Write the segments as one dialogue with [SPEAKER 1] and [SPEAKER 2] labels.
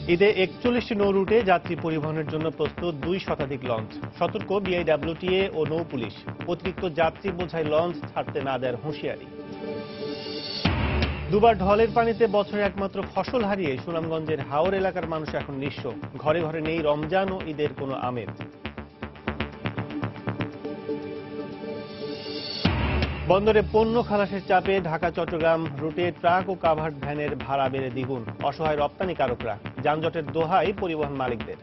[SPEAKER 1] ঈদে 41টি নৌ রুটে যাত্রী পরিবহনের জন্য প্রস্তুত 2 শতাধিক লঞ্চ। সতর্ক বিআইডব্লিউটিএ ও নৌ পুলিশ। অতিরিক্ত যাত্রী বোঝাই লঞ্চ ছাড়তে না দেওয়ার হুঁশিয়ারি। দুবার ঢলের পানিতে বছরে একমাত্র ফসল হারিয়ে সুনামগঞ্জের হাওর এলাকার মানুষ এখন নিঃস্ব। ঘরে ঘরে নেই রমজান ও ঈদের কোনো আমেজ। বন্দরে পণ্য খালাসের চাপে ঢাকা চট্টগ্রাম রুটে ট্রাক ও কাভার্ড ভ্যানের ভাড়া বেড়ে দ্বিগুণ। অসহায় রপ্তানিকারকরা, যানজটের দোহাই পরিবহন মালিকদের।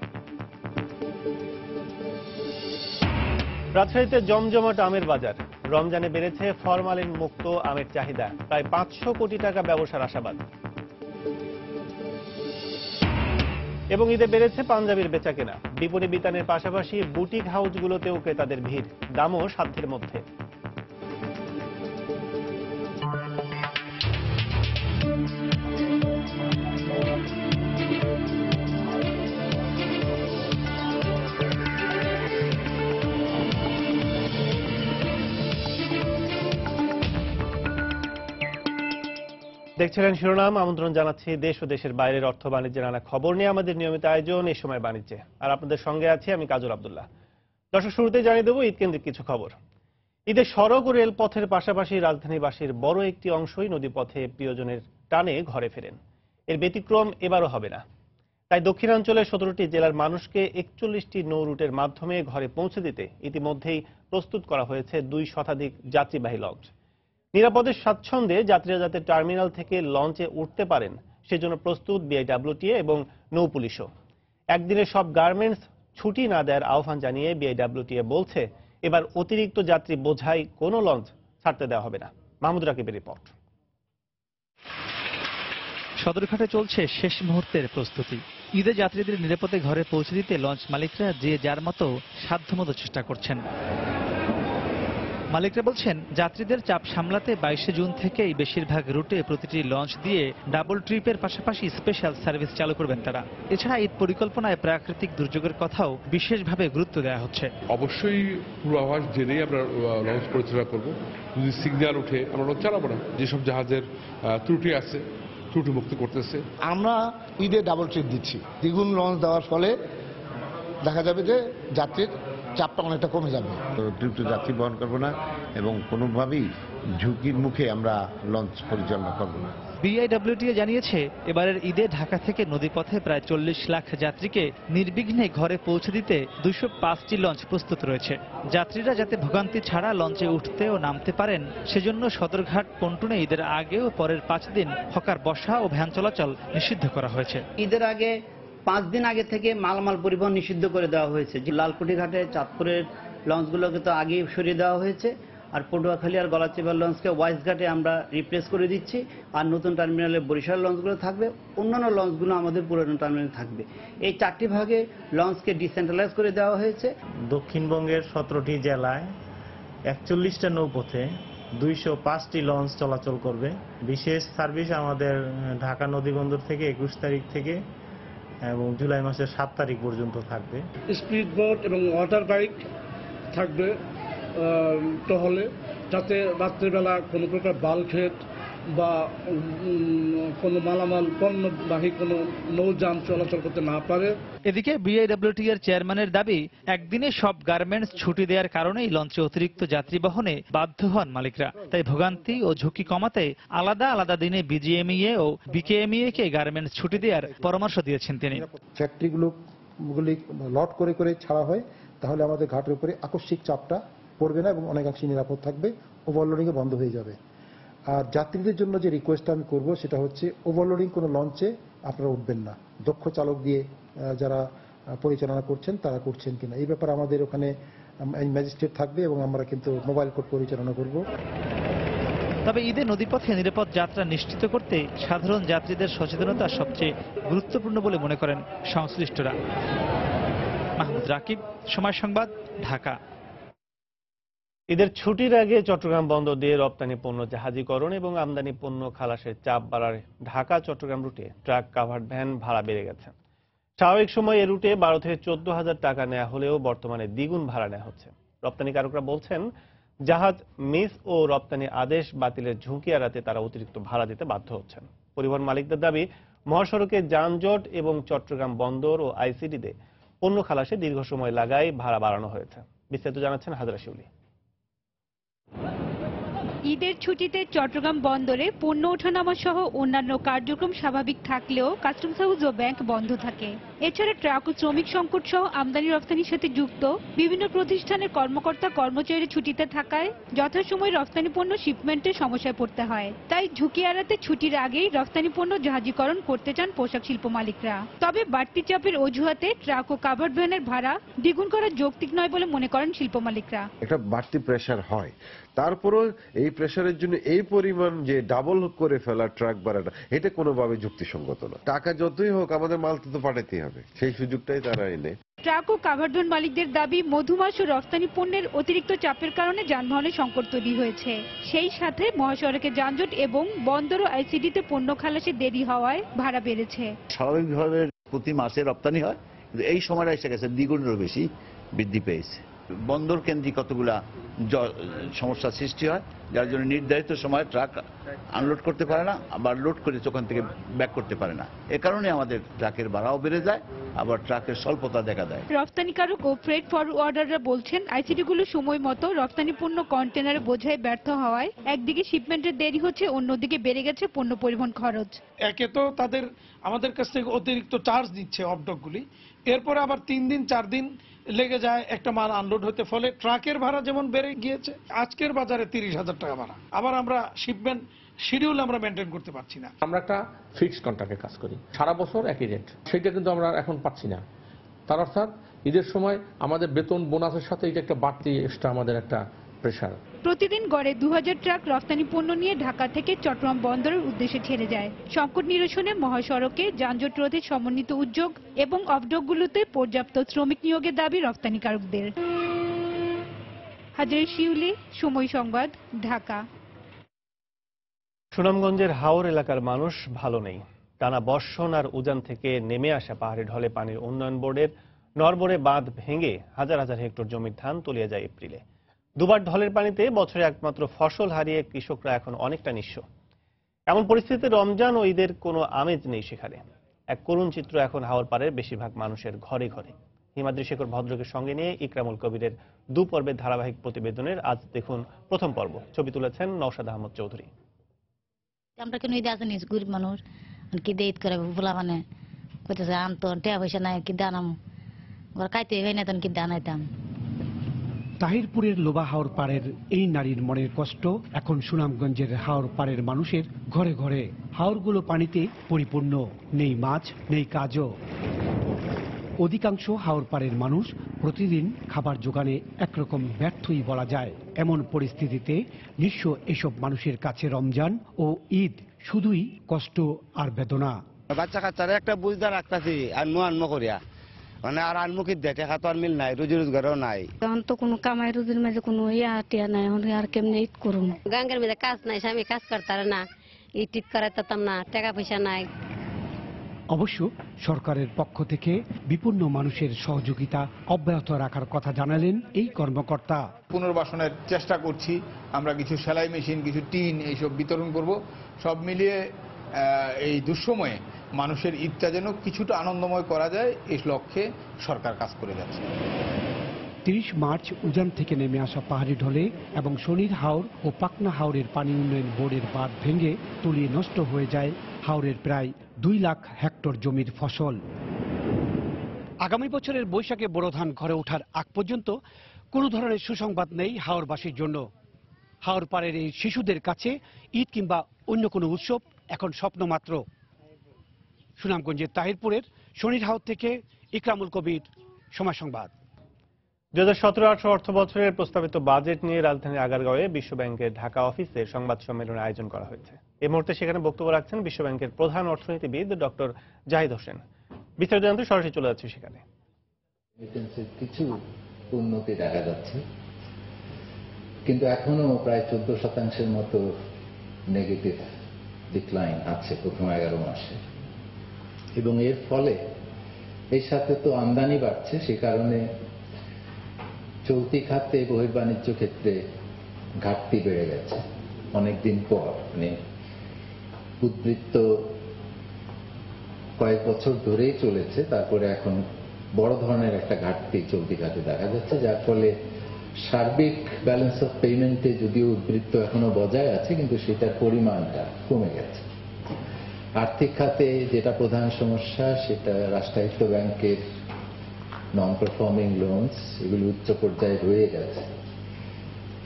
[SPEAKER 1] রাজশাহীতে জমজমাট আমের বাজার। রমজানে বেড়েছে ফরমালিন মুক্ত আমের চাহিদা। প্রায় 500 কোটি টাকা ব্যবসার আশাবাদ। এবং ঈদে বেড়েছে পাঞ্জাবির বেচাকেনা। বিপণী বিতানের পাশাপাশি বুটিক হাউসগুলোতেও ক্রেতাদের ভিড়। দামও সাধ্যের মধ্যে। দেখছিলেন শিরোনাম। আমন্ত্রণ জানাচ্ছি দেশ ও দেশের বাইরের অর্থ বাণিজ্যের নানা খবর নিয়ে আমাদের নিয়মিত আয়োজন এই সময় বাণিজ্যে। আর আপনাদের সঙ্গে আছি আমি কাজল আব্দুল্লাহ। দর্শক, শুরুতে জানিয়ে দেব ঈদ কেন্দ্রিক কিছু খবর। ঈদে সড়ক ও রেলপথের পাশাপাশি রাজধানীবাসীর বড় একটি অংশই নদীপথে প্রিয়জনের টানে ঘরে ফেরেন। এর ব্যতিক্রম এবারও হবে না। তাই দক্ষিণাঞ্চলের 17টি জেলার মানুষকে 41টি নৌ রুটের মাধ্যমে ঘরে পৌঁছে দিতে ইতিমধ্যেই প্রস্তুত করা হয়েছে 2 শতাধিক যাত্রীবাহী লঞ্চ। নিরাপদে স্বাচ্ছন্দ্যে যাত্রীরা যাতে টার্মিনাল থেকে লঞ্চে উঠতে পারেন সেজন্য প্রস্তুত বিআইডব্লিউটিএ এবং নৌ পুলিশও। একদিনে সব গার্মেন্টস ছুটি না দেওয়ার আহ্বান জানিয়ে বিআইডব্লিউটিএ বলছে, এবার অতিরিক্ত যাত্রী বোঝাই কোনো লঞ্চ ছাড়তে দেওয়া হবে না। মাহমুদ রাকিবের রিপোর্ট।
[SPEAKER 2] সদরঘাটে চলছে শেষ মুহূর্তের প্রস্তুতি। ঈদে যাত্রীদের নিরাপদে ঘরে পৌঁছে দিতে লঞ্চ মালিকরা যে যার মতো সাধ্যমতো চেষ্টা করছেন। মালিকরা বলছেন, যাত্রীদের চাপ সামলাতে 22 জুন থেকেই বেশিরভাগ রুটে প্রতিটি লঞ্চ দিয়ে ডাবল ট্রিপের পাশাপাশি স্পেশাল সার্ভিস চালু করবেন তারা। এছাড়া ঈদ পরিকল্পনায় প্রাকৃতিক দুর্যোগের কথাও বিশেষভাবে গুরুত্ব দেওয়া হচ্ছে।
[SPEAKER 3] অবশ্যই পূর্বাভাস জেনেই আমরা লঞ্চ পরিচালনা করব। যদি সিগন্যাল উঠে আমরা লঞ্চ চালাবো না। যেসব জাহাজের ত্রুটি আছে ত্রুটি মুক্ত করতেছে।
[SPEAKER 4] আমরা ঈদে ডাবল ট্রিপ দিচ্ছি। দ্বিগুণ লঞ্চ দেওয়ার ফলে দেখা যাবে যে যাত্রীর চাপটা অনেকটা কমে যাবে।
[SPEAKER 5] অতিরিক্ত যাত্রী বহন করবো না এবং কোনোভাবেই ঝুঁকির মুখে আমরা লঞ্চ পরিচালনা করবো না।
[SPEAKER 2] বিআইডব্লিউটিএ জানিয়েছে, এবারের ঈদে ঢাকা থেকে নদীপথে প্রায় 40 লাখ যাত্রীকে নির্বিঘ্নে ঘরে পৌঁছে দিতে 205টি লঞ্চ প্রস্তুত রয়েছে। যাত্রীরা যাতে ভোগান্তি ছাড়া লঞ্চে উঠতে ও নামতে পারেন সেজন্য সদরঘাট পন্টুনে ঈদের আগে ও পরের 5 দিন হকার বসা ও ভ্যান চলাচল নিষিদ্ধ করা হয়েছে।
[SPEAKER 6] ঈদের আগে 5 দিন আগে থেকে মালামাল পরিবহন নিষিদ্ধ করে দেওয়া হয়েছে। যে লালকুঠি ঘাটে চাঁদপুরের লঞ্চগুলোকে তো আগেই সরিয়ে দেওয়া হয়েছে, আর পটুয়াখালী আর গলাচিপার লঞ্চকে ওয়াইজ ঘাটে আমরা রিপ্লেস করে দিচ্ছি। আর নতুন টার্মিনালে বরিশাল লঞ্চগুলো থাকবে, অন্যান্য লঞ্চগুলো আমাদের পুরানো টার্মিনালে থাকবে। এই 4টি ভাগে লঞ্চকে ডিসেন্ট্রালাইজ করে দেওয়া হয়েছে।
[SPEAKER 7] দক্ষিণবঙ্গের 17টি জেলায় 41টা নৌপথে 205টি লঞ্চ চলাচল করবে। বিশেষ সার্ভিস আমাদের ঢাকা নদীবন্দর থেকে 21 তারিখ থেকে এবং জুলাই মাসের 7 তারিখ পর্যন্ত থাকবে।
[SPEAKER 8] স্পিড বোট এবং ওয়াটার বাইক থাকবে টহলে, যাতে রাত্রেবেলা কোনো প্রকার বাল্কহেড বা কোনো মালামাল পণ্যবাহী কোনো নৌযান চলাচল করতে না পারে।
[SPEAKER 2] এদিকে বিআইডব্লিউটিএ এর চেয়ারম্যানের দাবি, একদিনে সব গার্মেন্টস ছুটি দেওয়ার কারণেই লঞ্চে অতিরিক্ত যাত্রী বহনে বাধ্য হন মালিকরা। তাই ভোগান্তি ও ঝুঁকি কমাতে আলাদা আলাদা দিনে বিজিএমইএ ও বিকেএমইএ কে গার্মেন্টস ছুটি দেওয়ার পরামর্শ দিয়েছেন তিনি।
[SPEAKER 9] ফ্যাক্টরিগুলি লট করে করে ছাড়া হয়, তাহলে আমাদের ঘাটের উপরে আকস্মিক চাপটা পড়বে না এবং অনেকাংশে নিরাপদ থাকবে, ওভারলোডিং বন্ধ হয়ে যাবে। আর যাত্রীদের জন্য যে রিকোয়েস্টটা আমি করব সেটা হচ্ছে, ওভারলোডিং কোনো লঞ্চে আপনারা উঠবেন না। দক্ষ চালক দিয়ে যারা পরিচালনা করছেন তারা করছেন কিনা এই ব্যাপারে আমাদের ওখানে ম্যাজিস্ট্রেট থাকবে এবং আমরা কিন্তু মোবাইল কোর্ট পরিচালনা করব।
[SPEAKER 2] তবে ঈদে নদীপথে নিরাপদ যাত্রা নিশ্চিত করতে সাধারণ যাত্রীদের সচেতনতা সবচেয়ে গুরুত্বপূর্ণ বলে মনে করেন সংশ্লিষ্টরা। মাহমুদ রাকিব, সময় সংবাদ, ঢাকা।
[SPEAKER 1] ঈদের ছুটির আগে চট্টগ্রাম বন্দর দিয়ে রপ্তানি পণ্য জাহাজীকরণ এবং আমদানি পণ্য খালাসের চাপ বাড়ায় ঢাকা চট্টগ্রাম রুটে ট্রাক কাভার্ড ভ্যান ভাড়া বেড়ে গেছে। স্বাভাবিক সময় এ রুটে 12 থেকে 14,000 টাকা নেওয়া হলেও বর্তমানে দ্বিগুণ ভাড়া নেওয়া হচ্ছে। রপ্তানিকারকরা বলছেন, জাহাজ মিস ও রপ্তানি আদেশ বাতিলের ঝুঁকি এড়াতে তারা অতিরিক্ত ভাড়া দিতে বাধ্য হচ্ছেন। পরিবহন মালিকদের দাবি, মহাসড়কে যানজট এবং চট্টগ্রাম বন্দর ও আইসিডিতে পণ্য খালাসে দীর্ঘ সময় লাগায় ভাড়া বাড়ানো হয়েছে। বিস্তারিত জানাচ্ছেন হাজরা শিউলি।
[SPEAKER 10] ঈদের ছুটিতে চট্টগ্রাম বন্দরে পণ্য ওঠানামা সহ অন্যান্য কার্যক্রম স্বাভাবিক থাকলেও কাস্টমস হাউস ও ব্যাংক বন্ধ থাকে। এছাড়া ট্রাক ও শ্রমিক সংকট সহ আমদানি রপ্তানির সাথে যুক্ত বিভিন্ন প্রতিষ্ঠানের কর্মকর্তা কর্মচারী ছুটিতে থাকায় যথাসময়ে রপ্তানি পণ্য শিপমেন্টের সমস্যায় পড়তে হয়। তাই ঝুঁকি এড়াতে ছুটির আগেই রপ্তানি পণ্য জাহাজীকরণ করতে চান পোশাক শিল্প মালিকরা। তবে বাড়তি চাপের অজুহাতে ট্রাক ও কাভার্ড ভ্যানের ভাড়া দ্বিগুণ করা যৌক্তিক নয় বলে মনে করেন শিল্প মালিকরা।
[SPEAKER 11] একটা বাড়তি প্রেসার হয়, তারপরও এই প্রেসারের জন্য এই পরিমাণ যে ডাবল করে ফেলা ট্রাক ভাড়াটা, এটা কোনোভাবে যুক্তিসঙ্গত না। টাকা যতই হোক আমাদের মাল তো পাঠাতেই হবে, সেই সুযোগটাই তারা এনে।
[SPEAKER 10] ট্রাক ও কাভার্ড ভ্যান মালিকদের দাবি, মধুমাস ও রপ্তানি পণ্যের অতিরিক্ত চাপের কারণে যানবাহনের সংকট তৈরি হয়েছে। সেই সাথে মহাসড়কে যানজট এবং বন্দর ও আইসিডিতে পণ্য খালাসে দেরি হওয়ায় ভাড়া বেড়েছে।
[SPEAKER 12] স্বাভাবিকভাবে প্রতি মাসে রপ্তানি হয়, কিন্তু এই সময়টা এসে গেছে দ্বিগুণেরও বেশি বৃদ্ধি পেয়েছে। বন্দর কেন্দ্রিক কতগুলা সমস্যার সৃষ্টি হয়, যার জন্য নির্ধারিত সময় ট্রাক আনলোড করতে পারে না, আবার লোড করে ওখান থেকে ব্যাক করতে পারে না। এ কারণে আমাদের ট্রাকের ভাড়াও বেড়ে যায়, আবার ট্রাকের স্বল্পতা দেখা দেয়।
[SPEAKER 10] রপ্তানিকারক ও ফ্রেট ফরওয়ার্ডাররা বলছেন, আইসিডিগুলো সময় মতো রপ্তানি পণ্য কন্টেনারে বোঝায় ব্যর্থ হওয়ায় একদিকে শিপমেন্টের দেরি হচ্ছে, অন্যদিকে বেড়ে গেছে পণ্য পরিবহন খরচ।
[SPEAKER 13] একে তো আমাদের কাছ থেকে অতিরিক্ত চার্জ নিচ্ছে অপডকগুলি, এরপরে আবার 3 দিন 4 দিন লেগে যায় একটা মাল আনলোড হতে, ফলে ট্রাকের ভাড়া যেমন বেড়ে গিয়েছে, আজকের বাজারে 30,000 টাকা ভাড়া। আবার আমরা শিপমেন্ট শিডিউল আমরা মেনটেন করতে পারছি না।
[SPEAKER 3] আমরা একটা ফিক্সড কন্ট্রাক্টে কাজ করি, সারা বছর একই রেট, সেটা কিন্তু আমরা এখন পাচ্ছি না। তার অর্থাৎ ঈদের সময় আমাদের বেতন বোনাসের সাথে এটা একটা বাড়তি এক্সট্রা আমাদের একটা প্রেশার।
[SPEAKER 10] প্রতিদিন গড়ে 2000 ট্রাক রপ্তানি পণ্য নিয়ে ঢাকা থেকে চট্টগ্রাম বন্দরের উদ্দেশ্যে ছেড়ে যায়। সংকট নিরসনে মহাসড়কে যানজট রোধে সমন্বিত উদ্যোগ এবং অবডকগুলোতে পর্যাপ্ত শ্রমিক নিয়োগের দাবি রপ্তানিকারকদের। হাজরা শিউলি, সময় সংবাদ, ঢাকা।
[SPEAKER 1] সুনামগঞ্জের হাওর এলাকার মানুষ ভালো নেই। টানা বর্ষণ আর উজান থেকে নেমে আসা পাহাড়ি ঢলে পানির উন্নয়ন বোর্ডের নরবরে বাঁধ ভেঙে হাজার হাজার হেক্টর জমির ধান তলিয়ে যায় এপ্রিলে। দুবার ঢলের পানিতে বছরে একমাত্র ফসল হারিয়ে কৃষকরা এখন অনেকটা নিঃস্ব। এমন পরিস্থিতিতে রমজান ও ঈদের কোনো আমেজ নেই সেখানে। এক করুণ চিত্র এখন হাওর পাড়ের বেশিরভাগ মানুষের ঘরে ঘরে। হিমাদ্রি শেখর ভদ্রকে সঙ্গে নিয়ে ইকরামুল কবিরের 2 পর্বের ধারাবাহিক প্রতিবেদনের আজ দেখুন প্রথম পর্ব। ছবি তুলেছেন নওশাদ আহমদ চৌধুরী।
[SPEAKER 14] আমরা কেন ঈদে আসেন, গরিব মানুষ কি দিয়ে ঈদ করে বলা মানে কইতেছে আনতো টাকা পয়সা নাই, কি দানাম ঘর খাইতে হয় না, তখন কি দানাইতাম।
[SPEAKER 15] তাহিরপুরের লোবা হাওর পাড়ের এই নারীর মনের কষ্ট এখন সুনামগঞ্জের হাওর পাড়ের মানুষের ঘরে ঘরে। হাওরগুলো পানিতে পরিপূর্ণ, নেই মাছ, নেই কাজও। অধিকাংশ হাওর পাড়ের মানুষ প্রতিদিন খাবার জোগানে একরকম ব্যর্থই বলা যায়। এমন পরিস্থিতিতে নিঃস্ব এসব মানুষের কাছে রমজান ও ঈদ শুধুই কষ্ট আর বেদনা।
[SPEAKER 16] বাচ্চা কাচ্চারা একটা বুঝতে রাখতেছি আনমো করিয়া, মানে আর আনমুখী দেখে খাতো আর মিল নাই, রুজি রোজগারও নাই।
[SPEAKER 17] তখন তো কোনো কামাই রুজির মাঝে কোনো টিয়া নাই, আর কেমনে ঈদ করুন।
[SPEAKER 14] গাঙ্গের মধ্যে কাজ নাই, স্বামী কাজ করতারে না, ঈদ টিট করাইতাম না, টাকা পয়সা নাই।
[SPEAKER 15] অবশ্য সরকারের পক্ষ থেকে বিপন্ন মানুষের সহযোগিতা অব্যাহত রাখার কথা জানালেন এই কর্মকর্তা।
[SPEAKER 18] পুনর্বাসনের চেষ্টা করছি আমরা, কিছু সেলাই মেশিন, কিছু টিন এইসব বিতরণ করব। সব মিলিয়ে এই দুঃসময়ে মানুষের ঈদটা যেন কিছুটা আনন্দময় করা যায়, এই লক্ষ্যে সরকার কাজ করে যাচ্ছে।
[SPEAKER 15] 30 মার্চ উজান থেকে নেমে আসা পাহাড়ি ঢলে এবং শনির হাওর ও পাকনা হাওরের পানি উন্নয়ন বোর্ডের বাঁধ ভেঙে তলিয়ে নষ্ট হয়ে যায় হাওরের প্রায় 2 লাখ হেক্টর জমির ফসল। আগামী বছরের বৈশাখে বোরো ধান ঘরে ওঠার আগ পর্যন্ত কোনো ধরনের সুসংবাদ নেই হাওরবাসীর জন্য। হাওর পাড়ের এই শিশুদের কাছে ঈদ কিংবা অন্য কোনো উৎসব এখন স্বপ্ন মাত্র। সুনামগঞ্জের তাহিরপুরের শনির হাওর থেকে ইকরামুল কবির, সময় সংবাদ।
[SPEAKER 1] 2017-18 অর্থ বছরের প্রস্তাবিত বাজেট নিয়ে রাজধানীর আগারগাঁওয়ে বিশ্বব্যাংকের ঢাকা অফিসে সংবাদ সম্মেলনের আয়োজন করা হয়েছে। এই মুহূর্তে সেখানে বক্তব্য রাখছেন বিশ্বব্যাংকের প্রধান অর্থনীতিবিদ ডক্টর জাহিদ হোসেন। বিস্তারিত জানতে সরাসরি চলে যাচ্ছে সেখানে।
[SPEAKER 19] কিছু উন্নতি দেখা যাচ্ছে, কিন্তু এখনো প্রায় 14% মতো নেগেটিভ ডিক্লাইন আছে প্রথম 11 মাসে, এবং এর ফলে এর সাথে তো আমদানি বাড়ছে, সে কারণে চলতি খাতে বহির্বাণিজ্য ক্ষেত্রে ঘাটতি বেড়ে গেছে অনেকদিন পর। মানে উদ্বৃত্ত কয়েক বছর ধরেই চলেছে, তারপরে এখন বড় ধরনের একটা ঘাটতি চলতি খাতে দেখা যাচ্ছে, যার ফলে সার্বিক ব্যালেন্স অফ পেমেন্টে যদিও উদ্বৃত্ত এখনো বজায় আছে, কিন্তু সেটার পরিমাণটা কমে গেছে। আর্থিক খাতে যেটা প্রধান সমস্যা সেটা রাষ্ট্রায়ত্ত ব্যাংকের নন পারফর্মিং লোনস, এগুলি উচ্চ পর্যায়ে রয়ে গেছে।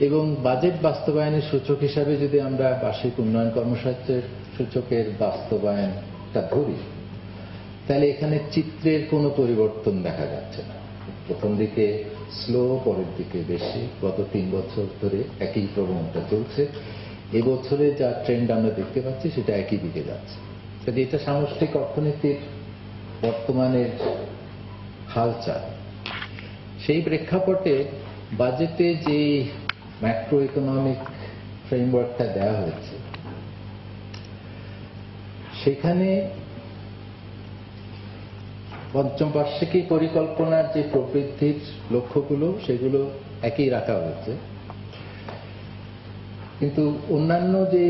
[SPEAKER 19] এবং বাজেট বাস্তবায়নের সূচক হিসাবে যদি আমরা বার্ষিক উন্নয়ন কর্মসূচির সূচকের বাস্তবায়নটা ধরি, তাহলে এখানে চিত্রের কোনো পরিবর্তন দেখা যাচ্ছে না। প্রথম দিকে স্লো, পরের দিকে বেশি। গত 3 বছর ধরে একই প্রবণতা চলছে। এবছরে যা ট্রেন্ড আমরা দেখতে পাচ্ছি সেটা একই দিকে যাচ্ছে। কাজে এটা সামষ্টিক অর্থনীতির বর্তমানের হালচাল। সেই প্রেক্ষাপটে বাজেটে যে ম্যাক্রো ইকোনমিক ফ্রেমওয়ার্কটা দেওয়া হয়েছে, সেখানে পঞ্চম বার্ষিকী পরিকল্পনার যে প্রবৃদ্ধির লক্ষ্যগুলো সেগুলো একই রাখা হয়েছে, কিন্তু অন্যান্য যে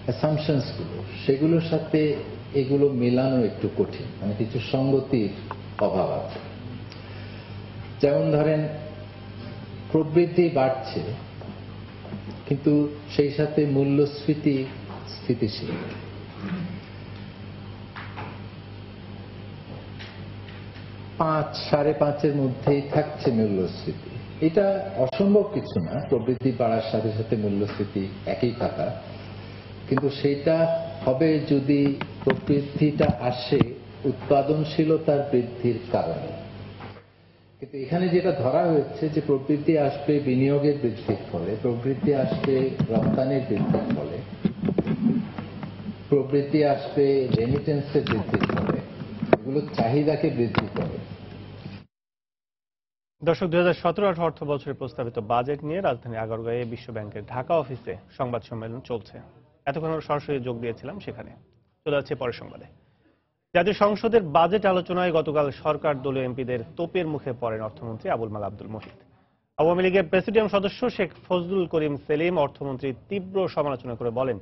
[SPEAKER 19] অ্যাসাম্পশনস গুলো সেগুলোর সাথে এগুলো মেলানো একটু কঠিন, মানে কিছু সঙ্গতির অভাব আছে। যেমন ধরেন, প্রবৃদ্ধি বাড়ছে কিন্তু সেই সাথে মূল্যস্ফীতি স্থিতিশীল। 5-5.5-এর মধ্যেই থাকছে মূল্যস্ফীতি। এটা অসম্ভব কিছু না, প্রবৃদ্ধি বাড়ার সাথে সাথে মূল্যস্ফীতি একই থাকা, কিন্তু সেটা হবে যদি প্রবৃদ্ধিটা আসে উৎপাদনশীলতার বৃদ্ধির কারণে। কিন্তু এখানে যেটা ধরা হয়েছে যে প্রবৃদ্ধি আসবে বিনিয়োগের বৃদ্ধির ফলে, প্রবৃদ্ধি আসবে রপ্তানির বৃদ্ধির ফলে, প্রবৃদ্ধি আসবে রেমিটেন্সের বৃদ্ধির ফলে, এগুলো চাহিদাকে বৃদ্ধি করে।
[SPEAKER 1] দর্শক, 2017-18 অর্থ বছরের প্রস্তাবিত বাজেট নিয়ে রাজধানী আগারগাঁয়ে বিশ্ব ব্যাংকের ঢাকা অফিসে সংবাদ সম্মেলন চলছে। এতক্ষণ আমরা সরাসরি যোগ দিয়েছিলাম সেখানে। চলে যাচ্ছে পরের সংবাদে। জাতীয় সংসদের বাজেট আলোচনায় গতকাল সরকার দলীয় এমপিদের তোপের মুখে পড়েন অর্থমন্ত্রী আবুল মাল আব্দুল মুহিত। আওয়ামী লীগের প্রেসিডিয়াম সদস্য শেখ ফজলুল করিম সেলিম অর্থমন্ত্রীর তীব্র সমালোচনা করে বলেন,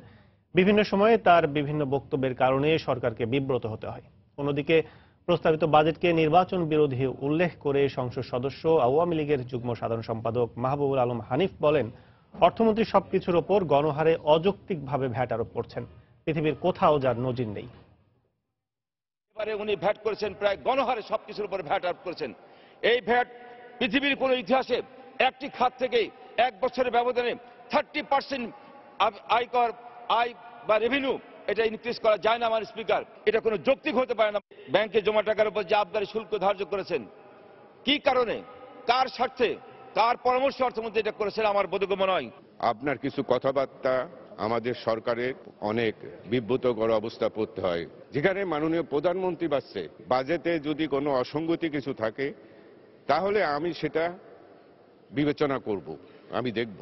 [SPEAKER 1] বিভিন্ন সময়ে তার বিভিন্ন বক্তব্যের কারণে সরকারকে বিব্রত হতে হয়। অন্যদিকে প্রস্তাবিত বাজেটকে নির্বাচন বিরোধী উল্লেখ করে সংসদ সদস্য আওয়ামী লীগের যুগ্ম সাধারণ সম্পাদক মাহবুবুল আলম হানিফ বলেন, অর্থমন্ত্রী সবকিছুর ওপর গণহারে অযৌক্তিকভাবে ভ্যাট আরোপ করছেন, পৃথিবীর কোথাও যার নজির নেই।
[SPEAKER 20] এবারে উনি ভ্যাট করেছেন, প্রায় গণহারে সবকিছুর উপর ভ্যাট আরোপ করেছেন। এই ভ্যাট পৃথিবীর কোন ইতিহাসে একটি খাত থেকে 1 বছরের ব্যবধানে 30% আয়কর আয় বা রেভিনিউ এটা ইনক্রিজ করা যায় না। আমার স্পিকার, এটা কোনো যৌক্তিক হতে পারে না। ব্যাংকে জমা টাকার উপর যে আবগারি শুল্ক ধার্য করেছেন, কি কারণে, কার স্বার্থে, কার পরামর্শ অর্থমন্ত্রী এটা করেছেন আমার বোধগম্য নয়।
[SPEAKER 21] আপনার কিছু কথাবার্তা আমাদের সরকারের অনেক বিব্রতকর অবস্থা পড়তে হয়। যেখানে মাননীয় প্রধানমন্ত্রী বাসছে, বাজেটে যদি কোনো অসঙ্গতি কিছু থাকে তাহলে আমি সেটা বিবেচনা করব, আমি দেখব।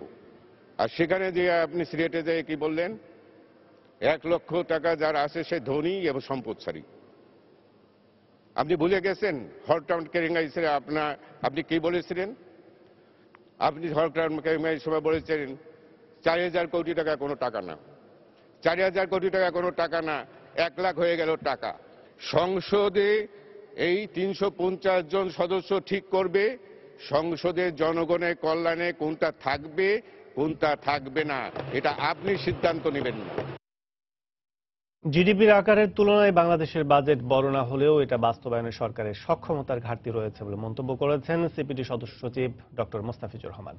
[SPEAKER 21] আর সেখানে যে আপনি সিলেটে যেয়ে কি বললেন, 1 লক্ষ টাকা যার আছে সে ধনী এবং সম্পদশালী। আপনি ভুলে গেছেন হরটাউন কেরিঙ্গাইসে আপনি কি বলেছিলেন? আপনি হরটাউন কেরিঙ্গাইয়ের সময় বলেছিলেন 4000 কোটি টাকা কোনো টাকা না, 4000 কোটি টাকা কোনো টাকা না, 1 লাখ হয়ে গেল টাকা। সংসদে এই 350 জন সদস্য ঠিক করবে সংসদের জনগণের কল্যাণে কোনটা থাকবে কোনটা থাকবে না, এটা আপনি সিদ্ধান্ত নেবেন না।
[SPEAKER 1] জিডিপির আকারের তুলনায় বাংলাদেশের বাজেট বড় না হলেও এটা বাস্তবায়নে সরকারের সক্ষমতার ঘাটতি রয়েছে বলে মন্তব্য করেছেন সিপিডি সদস্য সচিব ডক্টর মোস্তাফিজুর রহমান।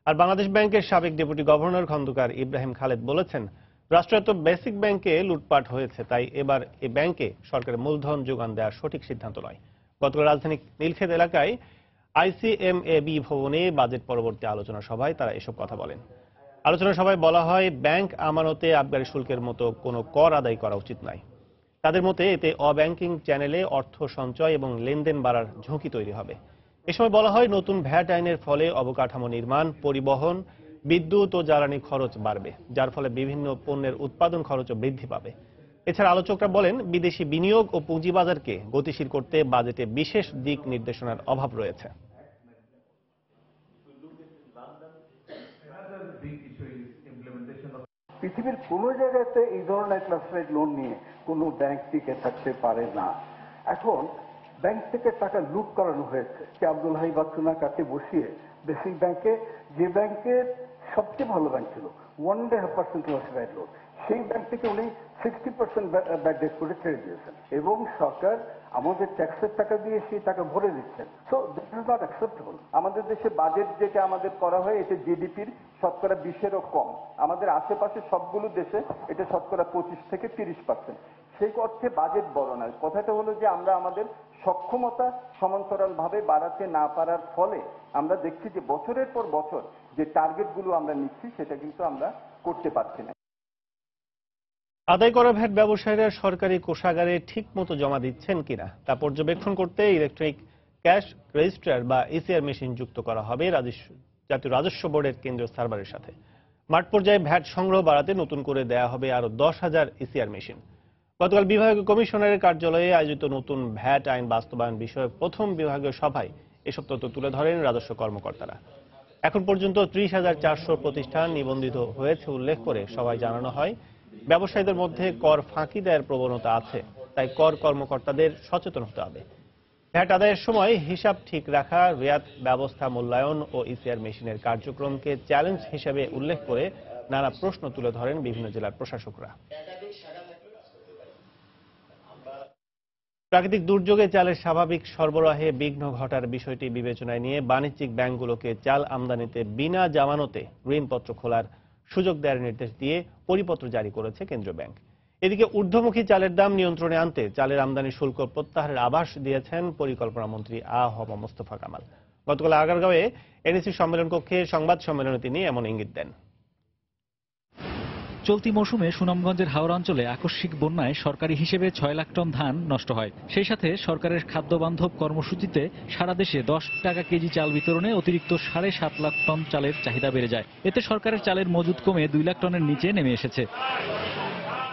[SPEAKER 1] আর বাংলাদেশ ব্যাংকের সাবেক ডেপুটি গভর্নর খন্দকার ইব্রাহিম খালেদ বলেছেন, রাষ্ট্রায়ত্ত বেসিক ব্যাংকে লুটপাট হয়েছে, তাই এবার এই ব্যাংকে সরকারের মূলধন যোগান দেওয়ার সঠিক সিদ্ধান্ত নয়। গতকাল রাজধানীর নীলক্ষেত এলাকায় আইসিএমএবি ভবনে বাজেট পরবর্তী আলোচনা সভায় তারা এসব কথা বলেন। আলোচনা সভায় বলা হয়, ব্যাংক আমানতে আবগারি শুল্কের মতো কোনো কর আদায় করা উচিত নয়। তাদের মতে এতে অব্যাংকিং চ্যানেলে অর্থ সঞ্চয় এবং লেনদেন বাড়ার ঝুঁকি তৈরি হবে। এ সময় বলা হয়, নতুন ভ্যাট আইনের ফলে অবকাঠামো নির্মাণ, পরিবহন, বিদ্যুৎ ও জ্বালানি খরচ বাড়বে, যার ফলে বিভিন্ন পণ্যের উৎপাদন খরচও বৃদ্ধি পাবে। এছাড়া আলোচকরা বলেন, বিদেশি বিনিয়োগ ও পুঁজিবাজারকে গতিশীল করতে বাজেটে বিশেষ দিক নির্দেশনার অভাব রয়েছে।
[SPEAKER 22] পৃথিবীর কোনো জায়গাতে এই ধরনের ক্লাসিফাইড লোন নিয়ে
[SPEAKER 4] কোনো ব্যাংক টিকে থাকতে পারে না। এখন ব্যাংক থেকে টাকা লুট করানো হয়েছে। আব্দুল হাই বাচ্চুনা কাছে বসিয়ে বেসিক ব্যাংকে, যে ব্যাংকের সবচেয়ে ভালো ব্যাংক ছিল 1.5% ক্লাসিফাইড লোন, সেই ব্যাংক থেকে উনি 60% ব্যাকডেট করে ছেড়ে দিয়েছেন এবং সরকার আমাদের ট্যাক্সের টাকা দিয়ে সেই টাকা ভরে দিচ্ছেন। So this is not acceptable. আমাদের দেশে বাজেট যেটা আমাদের করা হয় এটা জিডিপির শতকরা 20-এরও কম। আমাদের আশেপাশে সবগুলো দেশে এটা শতকরা 25 থেকে 30%। সেই অর্থে বাজেট বড় নয়। কথাটা হলো যে আমরা আমাদের সক্ষমতা সমান্তরালভাবে বাড়াতে না পারার ফলে আমরা দেখছি যে বছরের পর বছর যে টার্গেটগুলো আমরা নিচ্ছি সেটা কিন্তু আমরা করতে পারছি না।
[SPEAKER 1] আদায় করা ভ্যাট ব্যবসায়ীরা সরকারি কোষাগারে ঠিক মতো জমা দিচ্ছেন কিনা তা পর্যবেক্ষণ করতে ইলেকট্রনিক ক্যাশ রেজিস্ট্রার বা ইসিআর মেশিন যুক্ত করা হবে জাতীয় রাজস্ব বোর্ডের কেন্দ্রীয় সার্ভারের সাথে। মাঠ পর্যায়ে ভ্যাট সংগ্রহ বাড়াতে নতুন করে দেয়া হবে আরো 10,000 ইসিআর মেশিন। গতকাল বিভাগীয় কমিশনারের কার্যালয়ে আয়োজিত নতুন ভ্যাট আইন বাস্তবায়ন বিষয়ক প্রথম বিভাগীয় সভায় এসব তথ্য তুলে ধরেন রাজস্ব কর্মকর্তারা। এখন পর্যন্ত 30,400 প্রতিষ্ঠান নিবন্ধিত হয়েছে উল্লেখ করে সবাই জানানো হয়, ব্যবসায়ীদের মধ্যে কর ফাঁকি দেওয়ার প্রবণতা আছে, তাই কর কর্মকর্তাদের সচেতন হতে হবে। ভ্যাট আদায়ের সময় হিসাব ঠিক রাখা, রিয়াত ব্যবস্থা মূল্যায়ন ও ইসিআর মেশিনের কার্যক্রমকে চ্যালেঞ্জ হিসেবে উল্লেখ করে নানা প্রশ্ন তুলে ধরেন বিভিন্ন জেলার প্রশাসকরা। প্রাকৃতিক দুর্যোগে চালের স্বাভাবিক সরবরাহে বিঘ্ন ঘটার বিষয়টি বিবেচনায় নিয়ে বাণিজ্যিক ব্যাংকগুলোকে চাল আমদানিতে বিনা জামানতে ঋণপত্র খোলার সুযোগ দেওয়ার নির্দেশ দিয়ে পরিপত্র জারি করেছে কেন্দ্রীয় ব্যাংক। এদিকে ঊর্ধ্বমুখী চালের দাম নিয়ন্ত্রণে আনতে চালের আমদানি শুল্ক প্রত্যাহারের আভাস দিয়েছেন পরিকল্পনা মন্ত্রী আ.হ. মোস্তফা কামাল। গতকাল আগারগাঁওয়ে এনএসি সম্মেলন কক্ষে সংবাদ সম্মেলনে তিনি এমন ইঙ্গিত দেন।
[SPEAKER 2] চলতি মৌসুমে সুনামগঞ্জের হাওড়া অঞ্চলে আকস্মিক বন্যায় সরকারি হিসেবে 6 লাখ টন ধান নষ্ট হয়। সেই সাথে সরকারের খাদ্যবান্ধব কর্মসূচিতে সারা দেশে 10 টাকা কেজি চাল বিতরণে অতিরিক্ত 7.5 লাখ টন চালের চাহিদা বেড়ে যায়। এতে সরকারের চালের মজুত কমে 2 লাখ টনের নিচে নেমে এসেছে।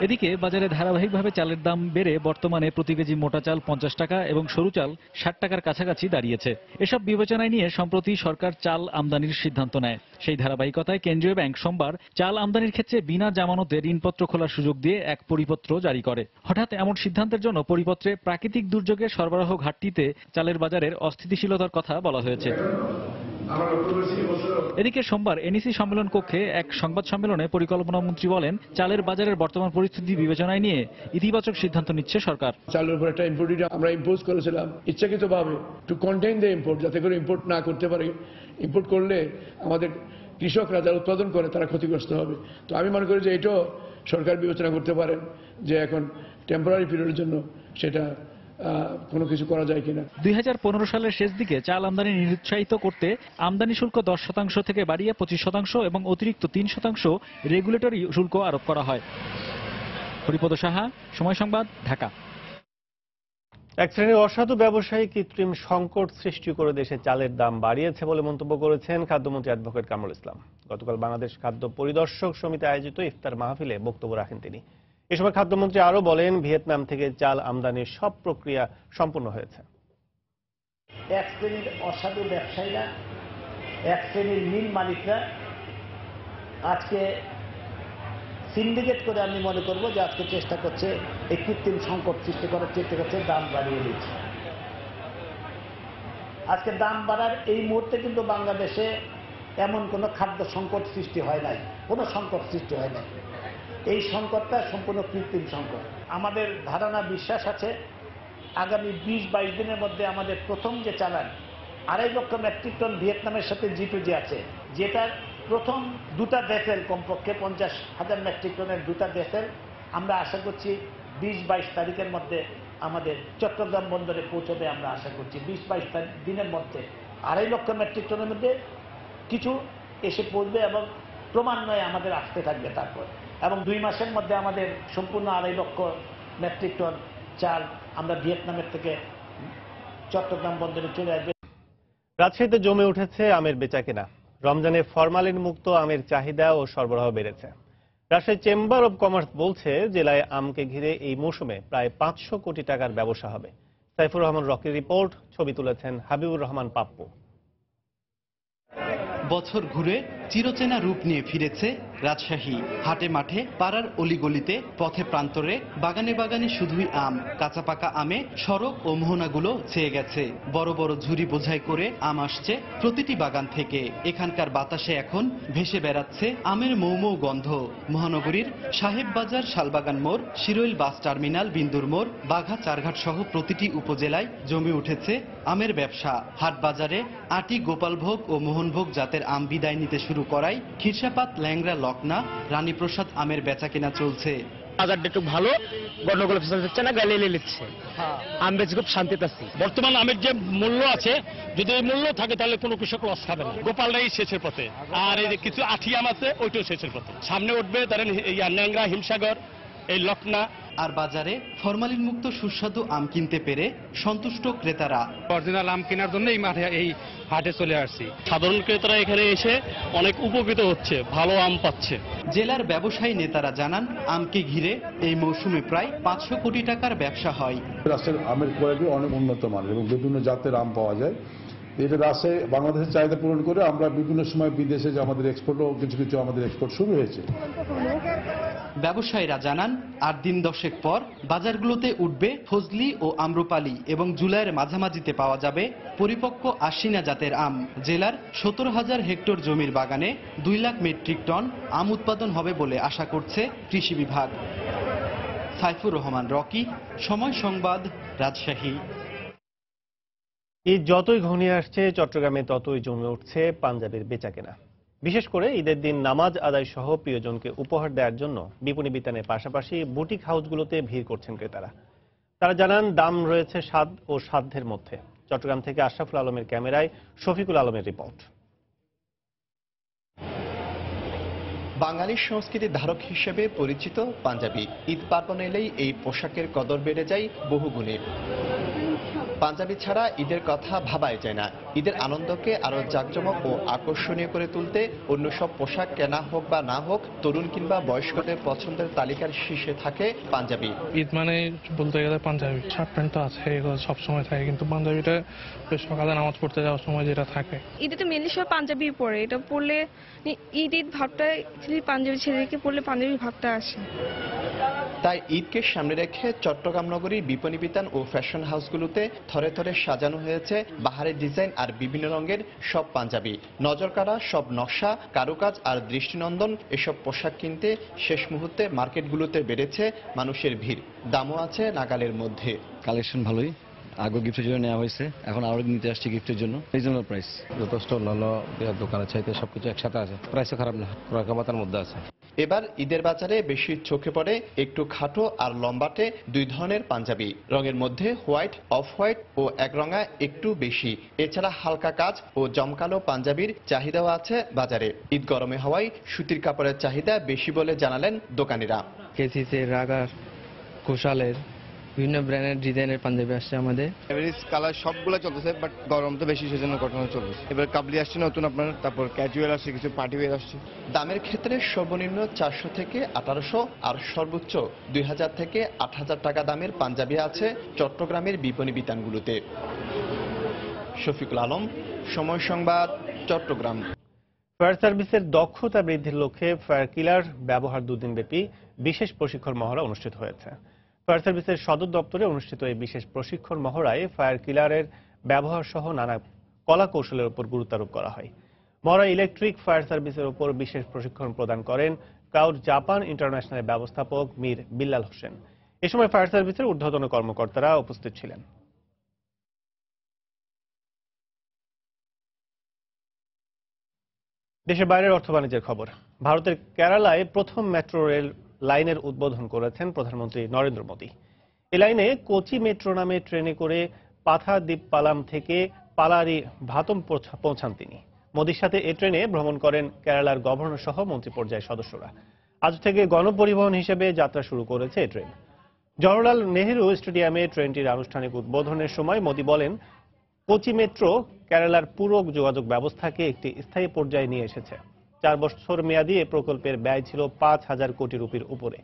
[SPEAKER 2] এদিকে বাজারে ধারাবাহিকভাবে চালের দাম বেড়ে বর্তমানে প্রতি কেজি মোটা চাল 50 টাকা এবং সরু চাল 60 টাকার কাছাকাছি দাঁড়িয়েছে। এসব বিবেচনায় নিয়ে সম্প্রতি সরকার চাল আমদানির সিদ্ধান্ত নেয়। সেই ধারাবাহিকতায় কেন্দ্রীয় ব্যাংক সোমবার চাল আমদানির ক্ষেত্রে বিনা জামানতে ঋণপত্র খোলার সুযোগ দিয়ে এক পরিপত্র জারি করে। হঠাৎ এমন সিদ্ধান্তের জন্য পরিপত্রে প্রাকৃতিক দুর্যোগের সরবরাহ ঘাটতিতে চালের বাজারের অস্থিতিশীলতার কথা বলা হয়েছে। এদিকে সোমবার এনইসি সম্মেলন কক্ষে এক সংবাদ সম্মেলনে পরিকল্পনা মন্ত্রী বলেন, চালের বাজারের বর্তমান পরিস্থিতি বিবেচনায় নিয়ে ইতিবাচক সিদ্ধান্ত নিচ্ছে সরকার।
[SPEAKER 22] চালের উপর একটা ইম্পোর্ট ডিউটি আমরা ইম্পোজ করেছিলাম ইচ্ছাকৃতভাবে টু কন্টেইন দ্য ইম্পোর্ট, যাতে করে ইম্পোর্ট না করতে পারে। ইম্পোর্ট করলে আমাদের কৃষকরা যারা উৎপাদন করে তারা ক্ষতিগ্রস্ত হবে। তো আমি মনে করি যে এটাও সরকার বিবেচনা করতে পারেন যে এখন টেম্পোরারি পিরিয়ডের জন্য সেটা কোনো কিছু করা যায় কিনা।
[SPEAKER 2] 2015 সালের শেষ দিকে চাল আমদানি নিরুৎসাহিত করতে আমদানি শুল্ক 10% থেকে বাড়িয়ে 25% এবং অতিরিক্ত 3% রেগুলেটরি শুল্ক আরোপ করা হয়। হরিপদ সাহা, সময় সংবাদ, ঢাকা।
[SPEAKER 1] এক শ্রেণীর অসাধু ব্যবসায়ী কৃত্রিম সংকট সৃষ্টি করে দেশে চালের দাম বাড়িয়েছে বলে মন্তব্য করেছেন খাদ্যমন্ত্রী অ্যাডভোকেট কামরুল ইসলাম। গতকাল বাংলাদেশ খাদ্য পরিদর্শক সমিতি আয়োজিত ইফতার মাহফিলে বক্তব্য রাখেন তিনি। এ সময় খাদ্যমন্ত্রী আরো বলেন, ভিয়েতনাম থেকে চাল আমদানির সব প্রক্রিয়া সম্পূর্ণ হয়েছে।
[SPEAKER 23] এক শ্রেণীর অসাধু ব্যবসায়ীরা, এক শ্রেণীর মিল মালিকরা আজকে সিন্ডিকেট করে আমি মনে করব যে আজকে চেষ্টা করছে এই কৃত্রিম সংকট সৃষ্টি করার চেষ্টা করছে, দাম বাড়িয়ে দিচ্ছে। আজকে দাম বাড়ার এই মুহূর্তে কিন্তু বাংলাদেশে এমন কোনো খাদ্য সংকট সৃষ্টি হয় নাই, কোনো সংকট সৃষ্টি হয় নাই। এই সংকটটা সম্পূর্ণ কৃত্রিম সংকট। আমাদের ধারণা, বিশ্বাস আছে আগামী 20-22 দিনের মধ্যে আমাদের প্রথম যে চালান 2.5 লক্ষ মেট্রিক টন ভিয়েতনামের সাথে G2G আছে, যেটার প্রথম 2টা ভেসেল, কমপক্ষে 50,000 মেট্রিক টনের 2টা ভেসেল আমরা আশা করছি 20-22 তারিখের মধ্যে আমাদের চট্টগ্রাম বন্দরে পৌঁছবে। আমরা আশা করছি 20-22 দিনের মধ্যে 2.5 লক্ষ মেট্রিক টনের মধ্যে কিছু এসে পড়বে এবং ক্রমান্বয়ে আমাদের আসতে থাকবে তারপর, এবং 2 মাসের মধ্যে আমাদের সম্পূর্ণ 2.5 লক্ষ মেট্রিক টন চাল আমরা ভিয়েতনামের থেকে চট্টগ্রাম বন্দরে চলে আসবে।
[SPEAKER 1] রাজশাহীতে জমে উঠেছে আমের বেচাকেনা। রমজানে ফরমালিন মুক্ত আমের চাহিদা ও সরবরাহ বেড়েছে। রাজশাহী চেম্বার অব কমার্স বলছে, জেলায় আমকে ঘিরে এই মৌসুমে প্রায় 500 কোটি টাকার ব্যবসা হবে। সাইফুর রহমান রকির রিপোর্ট, ছবি তুলেছেন হাবিবুর রহমান পাপ্পু।
[SPEAKER 2] বছর ঘুরে চিরচেনা রূপ নিয়ে ফিরেছে রাজশাহী। হাটে মাঠে, পাড়ার অলিগলিতে, পথে প্রান্তরে, বাগানে বাগানে শুধুই আম। কাঁচা পাকা আমে সড়ক ও মোহনাগুলো ছেয়ে গেছে। বড় বড় ঝুড়ি বোঝাই করে আম আসছে প্রতিটি বাগান থেকে। এখানকার বাতাসে এখন ভেসে বেড়াচ্ছে আমের মৌ গন্ধ। মহানগরীর সাহেব বাজার, শালবাগান মোড়, শিরোইল বাস টার্মিনাল, বিন্দুর মোড়, বাঘা চারঘাট সহ প্রতিটি উপজেলায় জমে উঠেছে আমের ব্যবসা। হাট বাজারে আটি, গোপালভোগ ও মোহনভোগ জাতের আম বিদায় নিতে শুরু করায় খিরসাপাত, ল্যাংড়া, লকনা, রানীপ্রসাদ আমের বেচাকেনা চলছে।
[SPEAKER 5] বাজারটা একটু ভালো, গন্ডগোল ফেসাল হচ্ছে না, গালে নিচ্ছে। আম বেচে খুব শান্তিতে আছি। বর্তমান আমের যে মূল্য আছে, যদি এই মূল্য থাকে তাহলে কোনো কৃষক লস খাবে না। গোপালটাই শেষের পথে, আর এই যে কিছু আঠি আম আছে ওইটাও শেষের পথে। সামনে উঠবে ধরেন ন্যাংরা, হিমসাগর, এই লকনা।
[SPEAKER 2] আর বাজারে ফরমালিন মুক্ত সুস্বাদু আম কিনতে পেরে সন্তুষ্ট ক্রেতারা।
[SPEAKER 5] অরিজিনাল আম কেনার জন্য এই হাটে চলে আসছি। সাধারণ ক্রেতারা এখানে এসে অনেক উপকৃত হচ্ছে, ভালো আম পাচ্ছে।
[SPEAKER 2] জেলার ব্যবসায়ী নেতারা জানান, আমকে ঘিরে এই মৌসুমে প্রায় 500 কোটি টাকার ব্যবসা হয়।
[SPEAKER 6] রাজশাহীর আমের কোয়ালিটি অনেক উন্নত মানের এবং বিভিন্ন জাতের আম পাওয়া যায়। এটা রাজশাহী বাংলাদেশের চাহিদা পূরণ করে আমরা বিভিন্ন সময় বিদেশে যে আমাদের এক্সপোর্টও কিছু আমাদের এক্সপোর্ট শুরু হয়েছে।
[SPEAKER 2] ব্যবসায়ীরা জানান, 8 দিন 10 পর বাজারগুলোতে উঠবে ফজলি ও আম্রপালি এবং জুলাইয়ের মাঝামাঝিতে পাওয়া যাবে পরিপক্ক আশিনা জাতের আম। জেলার 17,000 হেক্টর জমির বাগানে 2 লাখ মেট্রিক টন আম উৎপাদন হবে বলে আশা করছে কৃষি বিভাগ। সাইফুর রহমান রকি, সময় সংবাদ, রাজশাহী।
[SPEAKER 1] ঈদ যতই ঘনিয়ে আসছে, চট্টগ্রামে ততই জমে উঠছে পাঞ্জাবির বেচাকেনা। বিশেষ করে ঈদের দিন নামাজ আদায় সহ প্রিয়জনকে উপহার দেওয়ার জন্য বিপণী বিতানের পাশাপাশি বুটিক হাউসগুলোতে ভিড় করছেন ক্রেতারা। তারা জানান, দাম রয়েছে স্বাদ ও সাধ্যের মধ্যে। চট্টগ্রাম থেকে আশরাফুল আলমের ক্যামেরায় শফিকুল আলমের রিপোর্ট।
[SPEAKER 7] বাঙালি সংস্কৃতির ধারক হিসেবে পরিচিত পাঞ্জাবি। ঈদ পার্বণ এলেই এই পোশাকের কদর বেড়ে যায় বহুগুণে। পাঞ্জাবি ছাড়া ঈদের কথা ভাবাই যায় না। ঈদের আনন্দকে আরো জাঁকজমক ও আকর্ষণীয় করে তুলতে অন্য সব পোশাক কেনা হোক বা না হোক, তরুণ কিংবা বয়স্কদের পছন্দের তালিকার শীর্ষে থাকে পাঞ্জাবি।
[SPEAKER 24] ঈদ মানে বলতে গেলে পাঞ্জাবি, শার্ট প্যান্ট তো আছে, এগুলো সবসময় থাকে, কিন্তু পাঞ্জাবিটা সকালে নামাজ পড়তে যাওয়ার সময় যেটা থাকে।
[SPEAKER 25] ঈদে তো মেনলি সব পাঞ্জাবি পরে, এটা পরলে ঈদ ভাবটা, পাঞ্জাবি ছেলেকে পরলে পাঞ্জাবি ভাবটা আসে।
[SPEAKER 7] তাই ঈদকে সামনে রেখে চট্টগ্রাম নগরীর বিপণী বিতান ও ফ্যাশন হাউসগুলোতে থরে থরে সাজানো হয়েছে বাহারের ডিজাইন আর বিভিন্ন রঙের সব পাঞ্জাবি। নজর কাড়া সব নকশা, কারুকাজ আর দৃষ্টিনন্দন এসব পোশাক কিনতে শেষ মুহূর্তে মার্কেটগুলোতে বেড়েছে মানুষের ভিড়। দামও আছে নাগালের মধ্যে।
[SPEAKER 26] কালেকশন ভালোই, আগে গিফটের জন্য নেওয়া হয়েছে, এখন আরো নিতে আসছি গিফটের জন্য। রিজনেবল প্রাইস, যথেষ্ট অন্যান্য দোকানের চাইতে সবকিছু একসাথে আছে, প্রাইসও খারাপ না, ক্রয়ক্ষমতার মধ্যে আছে।
[SPEAKER 7] এবার ঈদের বাজারে বেশি চোখে পড়ে একটু খাটো আর লম্বাটে 2 ধরনের পাঞ্জাবি। রঙের মধ্যে হোয়াইট, অফ হোয়াইট ও একরঙা একটু বেশি। এছাড়া হালকা কাজ ও জমকালো পাঞ্জাবির চাহিদাও আছে বাজারে। ঈদ গরমে হওয়ায় সুতির কাপড়ের চাহিদা বেশি বলে জানালেন দোকানিরা।
[SPEAKER 27] কেসিসের, রাগার, কোশালের বিভিন্ন ব্র্যান্ডের ডিজাইনের পাঞ্জাবি আসছে আমাদের।
[SPEAKER 28] এভারেজ কালার সবগুলো চলতেছে, বাট গরম তো বেশি, সেজন্য কটন চলতেছে। এবার কাবলি আসছে নতুন আপনার, তারপর ক্যাজুয়াল আসছে, কিছু পার্টি ওয়্যার আসছে।
[SPEAKER 7] দামের ক্ষেত্রে সর্বনিম্ন 400 থেকে 1800 আর সর্বোচ্চ 2000 থেকে 8000 টাকা দামের পাঞ্জাবি আছে চট্টগ্রামের বিপণী বিতানগুলোতে। শফিকুল আলম, সময় সংবাদ, চট্টগ্রাম।
[SPEAKER 1] ফায়ার সার্ভিসের দক্ষতা বৃদ্ধির লক্ষ্যে ফায়ার কিলার ব্যবহার 2 দিনব্যাপী বিশেষ প্রশিক্ষণ মহড়া অনুষ্ঠিত হয়েছে। ফায়ার সার্ভিসের সদর দপ্তরে অনুষ্ঠিত এই বিশেষ প্রশিক্ষণ মহড়ায় ফায়ার কিলারের ব্যবহার সহ নানা কলা কৌশলের উপর গুরুত্ব আরোপ করা হয়। মহড়ায় ইলেকট্রিক ফায়ার সার্ভিসের উপর বিশেষ প্রশিক্ষণ প্রদান করেন কাউট জাপান ইন্টারন্যাশনালের ব্যবস্থাপক মীর বিল্লাল হোসেন। এ সময় ফায়ার সার্ভিসের ঊর্ধ্বতন কর্মকর্তারা উপস্থিত ছিলেন। দেশের বাইরের অর্থ বাণিজ্যের খবর। ভারতের কেরালায় প্রথম মেট্রো রেল লাইনের উদ্বোধন করেছেন প্রধানমন্ত্রী নরেন্দ্র মোদী। এই লাইনে কোচি মেট্রো নামে ট্রেনে করে পাথাদিপ্পালাম থেকে পালারি ভাতম পৌঁছান তিনি। মোদীর সাথে এই ট্রেনে ভ্রমণ করেন কেরালার গভর্নর সহ মন্ত্রী পর্যায়ের সদস্যরা। আজ থেকে গণপরিবহন হিসেবে যাত্রা শুরু করেছে এই ট্রেন। জওহরলাল নেহেরু স্টেডিয়ামে ট্রেনটির আনুষ্ঠানিক উদ্বোধনের সময় মোদী বলেন, কোচি মেট্রো কেরালার পুরো যোগাযোগ ব্যবস্থাকে একটি স্থায়ী পর্যায়ে নিয়ে এসেছে। 4 বছর মেয়াদী এ প্রকল্পের ব্যয় ছিল 5000 কোটি রুপির উপরে।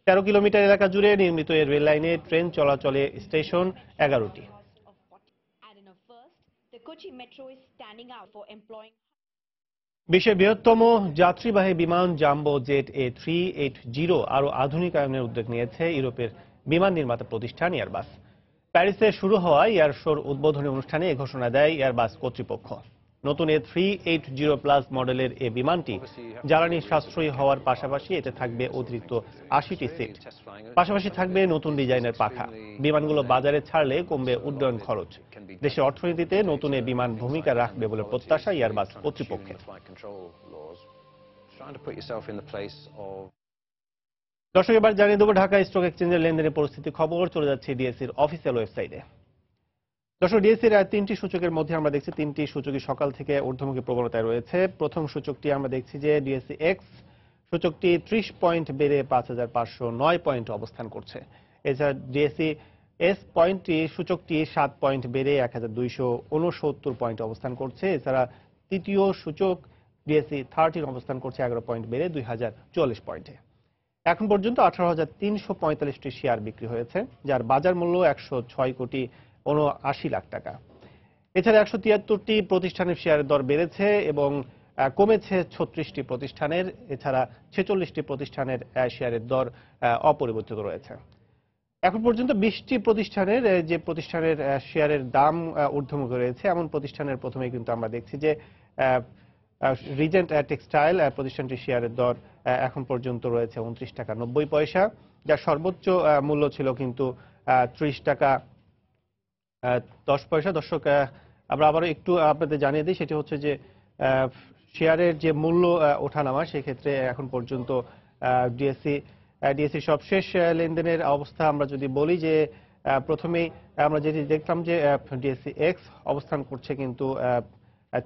[SPEAKER 1] 13 কিলোমিটার এলাকা জুড়ে নির্মিত এই রেল লাইনে ট্রেন চলাচলে স্টেশন 11টি। বিশ্বের বৃহত্তম যাত্রীবাহী বিমান জাম্বো জেট A380 আরও আধুনিকায়নের উদ্যোগ নিয়েছে ইউরোপের বিমান নির্মাতা প্রতিষ্ঠান এয়ারবাস। প্যারিসে শুরু হওয়া এয়ার শোর উদ্বোধনী অনুষ্ঠানে এ ঘোষণা দেয় এয়ারবাস কর্তৃপক্ষ। নতুন A380 মডেলের এ বিমানটি জ্বালানি সাশ্রয়ী হওয়ার পাশাপাশি এতে থাকবে অতিরিক্ত 80টি সিট, পাশাপাশি থাকবে নতুন ডিজাইনের পাখা। বিমানগুলো বাজারে ছাড়লে কমবে উড্ডয়ন খরচ। দেশের অর্থনীতিতে নতুন এ বিমান ভূমিকা রাখবে বলে প্রত্যাশা এয়ারবাস কর্তৃপক্ষের। দর্শক, এবার জানিয়ে দেবো ঢাকা স্টক এক্সচেঞ্জের লেনদেনের পরিস্থিতি খবর। চলে যাচ্ছে ডিএসসির অফিসিয়াল ওয়েবসাইটে। দর্শক, ডিএসসির 3টি সূচকের মধ্যে আমরা দেখছি 3টি সূচকই সকাল থেকে ঊর্ধ্বমুখী প্রবণতায় রয়েছে। প্রথম সূচকটি আমরা দেখছি যে ডিএসসি এক্স সূচকটি 30 পয়েন্ট বেড়ে 5509 পয়েন্ট অবস্থান করছে। এছাড়া ডিএসসি এস সূচকটি 7 পয়েন্ট বেড়ে 1269 পয়েন্ট অবস্থান করছে। এছাড়া তৃতীয় সূচক ডিএসসি 30 অবস্থান করছে 11 পয়েন্ট বেড়ে 2044 পয়েন্টে। এখন পর্যন্ত 18,345টি শেয়ার বিক্রি হয়েছে, যার বাজার মূল্য 106,79 লাখ টাকা। এছাড়া 173টি প্রতিষ্ঠানের শেয়ারের দর বেড়েছে এবং কমেছে 36টি প্রতিষ্ঠানের। এছাড়া 46টি প্রতিষ্ঠানের শেয়ারের দর অপরিবর্তিত রয়েছে। এখন পর্যন্ত 20টি প্রতিষ্ঠানের যে প্রতিষ্ঠানের শেয়ারের দাম ঊর্ধ্বমুখী রয়েছে এমন প্রতিষ্ঠানের প্রথমে কিন্তু আমরা দেখছি যে রিজেন্ট টেক্সটাইল প্রতিষ্ঠানটির শেয়ারের দর এখন পর্যন্ত রয়েছে 29 টাকা 90 পয়সা, যার সর্বোচ্চ মূল্য ছিল কিন্তু 30 টাকা 10 পয়সা। দর্শক, আমরা আবারও একটু আপনাদের জানিয়ে দিই, সেটি হচ্ছে যে শেয়ারের যে মূল্য ওঠানামা সেক্ষেত্রে এখন পর্যন্ত ডিএসসি সবশেষ লেনদেনের অবস্থা আমরা যদি বলি যে প্রথমেই আমরা যেটি দেখতাম যে ডিএসসি এক্স অবস্থান করছে কিন্তু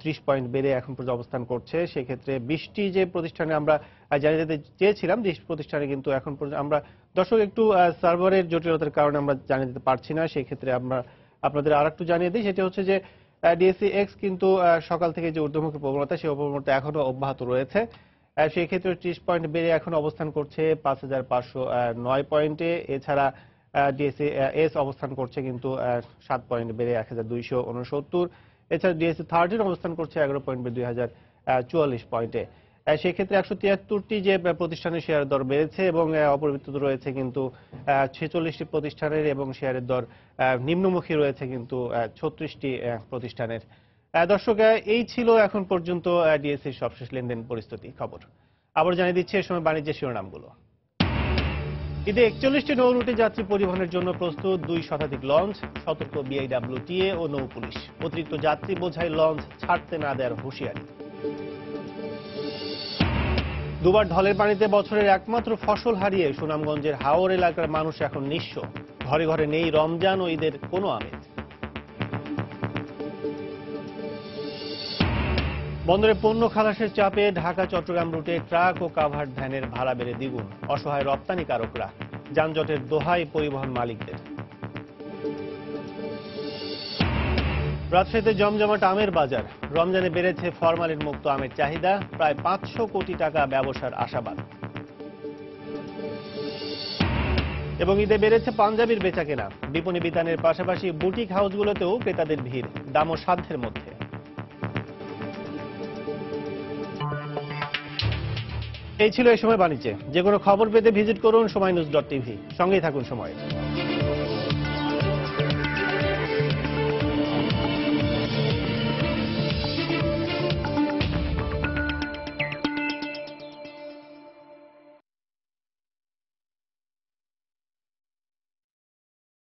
[SPEAKER 1] 30 পয়েন্ট বেড়ে এখন পর্যন্ত অবস্থান করছে। সেক্ষেত্রে 20টি যে প্রতিষ্ঠানে আমরা জানিয়ে দিতে চেয়েছিলাম 20 প্রতিষ্ঠানে কিন্তু এখন পর্যন্ত আমরা দর্শক একটু সার্ভারের জটিলতার কারণে আমরা জানিয়ে দিতে পারছি না। সেক্ষেত্রে আমরা আপনাদের আর একটু জানিয়ে দিই, সেটা হচ্ছে যে ডিএসসি এক্স কিন্তু সকাল থেকে যে ঊর্ধ্বমুখী প্রবণতা সেই প্রবণতা এখনো অব্যাহত রয়েছে। সেই ক্ষেত্রে 30 পয়েন্ট বেড়ে এখন অবস্থান করছে 5509 পয়েন্টে। এছাড়া ডিএসসি এস অবস্থান করছে কিন্তু 7 পয়েন্ট বেড়ে 1269। এছাড়া ডিএসসি 30 অবস্থান করছে 11 পয়েন্ট বেড়ে 2044 পয়েন্টে। সেক্ষেত্রে 173টি যে প্রতিষ্ঠানের শেয়ারের দর বেড়েছে এবং অপরিবর্তিত রয়েছে কিন্তু 46টি প্রতিষ্ঠানের এবং শেয়ারের দর নিম্নমুখী রয়েছে কিন্তু 36টি প্রতিষ্ঠানের। দর্শক, এই ছিল এখন পর্যন্ত ডিএসসির সবশেষ লেনদেন পরিস্থিতি খবর। আবার জানিয়ে দিচ্ছি এই সময় বাণিজ্যের শিরোনামগুলো। ঈদে 41টি নৌ রুটে যাত্রী পরিবহনের জন্য প্রস্তুত 2 শতাধিক লঞ্চ, সতর্ক বিআইডব্লিউটিএ ও নৌ পুলিশ। অতিরিক্ত যাত্রী বোঝাই লঞ্চ ছাড়তে না দেওয়ার হুঁশিয়ারি। দুবার ঢলের পানিতে বছরের একমাত্র ফসল হারিয়ে সুনামগঞ্জের হাওর এলাকার মানুষ এখন নিঃস্ব। ঘরে ঘরে নেই রমজান ও ঈদের কোনো আমেজ। বন্দরে পণ্য খালাসের চাপে ঢাকা চট্টগ্রাম রুটে ট্রাক ও কাভার্ড ভ্যানের ভাড়া বেড়ে দ্বিগুণ। অসহায় রপ্তানিকারকরা, যানজটের দোহাই পরিবহন মালিকদের। রাজশাহীতে জমজমাট আমের বাজার। রমজানে বেড়েছে ফরমালিন মুক্ত আমের চাহিদা। প্রায় 500 কোটি টাকা ব্যবসার আশাবাদ। এবং ঈদে বেড়েছে পাঞ্জাবির বেচাকেনা। বিপণী বিতানের পাশাপাশি বুটিক হাউসগুলোতেও ক্রেতাদের ভিড়, দামও সাধ্যের মধ্যে। এই ছিল এই সময় বাণিজ্যে। যে কোনো খবর পেতে ভিজিট করুন সময়নিউজ.tv। সঙ্গেই থাকুন সময়।